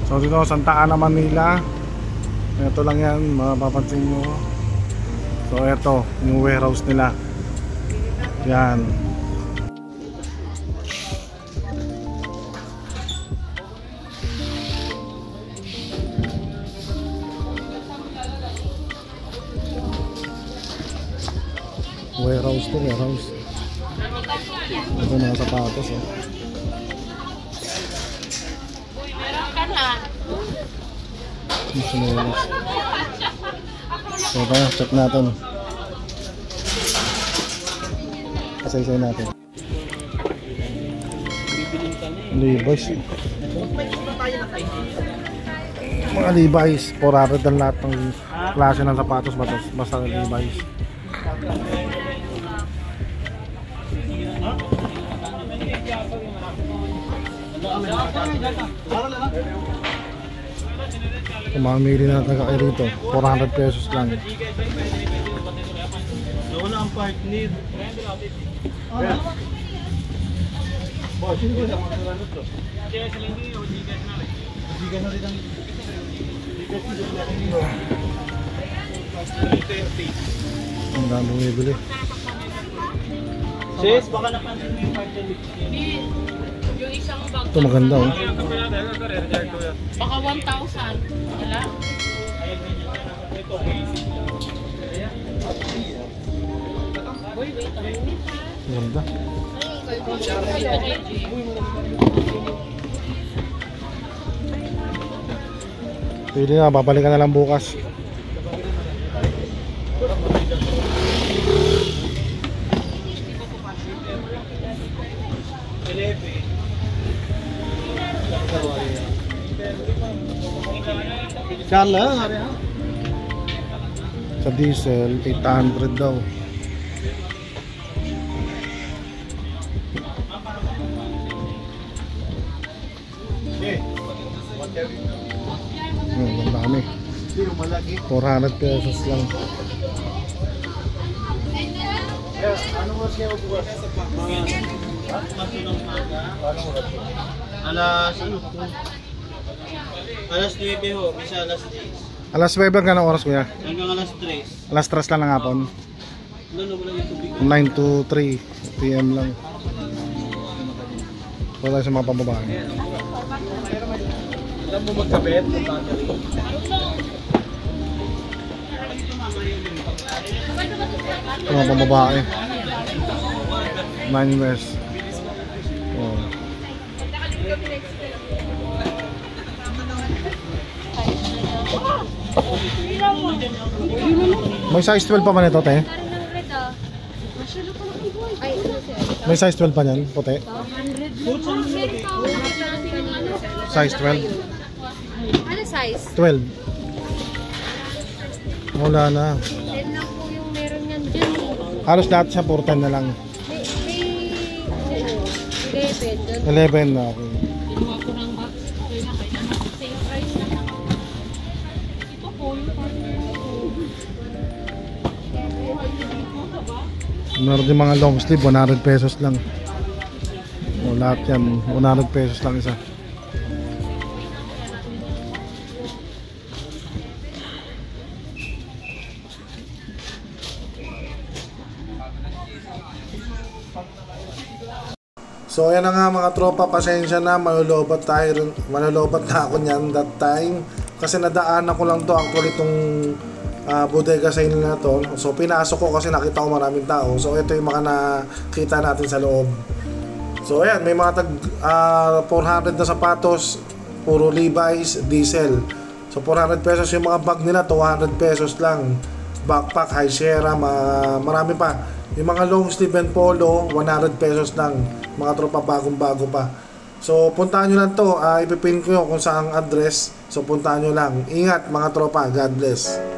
So dito Santa Ana, Manila. Ito lang yan, mapapansin nyo. So ito yung warehouse nila. Yan. Warehouse to, warehouse. Ito mga sapatos eh. So tayo, check natin. Kasay-say natin. Levi's. Mga Levi's, 400 ang lahat ng klase ng sapatos, basta Levi's. Kung mamili na natin kayo rito, 400 pesos lang. Wala ang partner. Ang dami bumibili. Sis, baka napansin mo yung partner. Yung isang bag. Ito maganda oh. Baka 1,000. Wala? Ganda. Pwede na, babalikan na lang bukas. Kala, Sa diesel, 800 daw. Ang dami. 400 pesos lang. ano mo siya bukas? Alas ano po? Alas 9 ho, bisa alas 10. Alas 9 ka ng oras kuya? Hanggang alas 3. Alas 3 lang ng hapon. Ano mo lang yung tubig? 9 to 3 PM lang. Wala sa mga pambabae. Alam mo magkabit? Mga pambabae. 9 West. Oh. May size 12 pa ba nito, te? May size 12 pa niyan, puti? Size 12? Ano size? 12. Wala na. 10 lang po yung meron yan dyan. Halos lahat siya 410 na lang. May 11 na. Okay. Kinuha ko ng box. Okay na kayo. Same price na. Ito po yung partner ko. Meron din mga long sleeve, 100 pesos lang. O, lahat yan, 100 pesos lang isa. So ayan na nga mga tropa, pasensya na, malulobat na ako niyan that time. Kasi nadaanan ko lang to actually itong bodega sa inyo na to. So pinasok ko kasi nakita ko maraming tao. So ito yung mga nakita natin sa loob. So ayan, may mga tag 400 na sapatos, puro Levi's, diesel. So 400 pesos yung mga bag nila, 200 pesos lang. Backpack, high sierra, marami pa. Yung mga long sleeve and polo, 100 pesos lang. Mga tropa, bagong-bago pa. So puntahan nyo lang to, ipipin ko yun kung saan address. So puntahan nyo lang. Ingat mga tropa, God bless.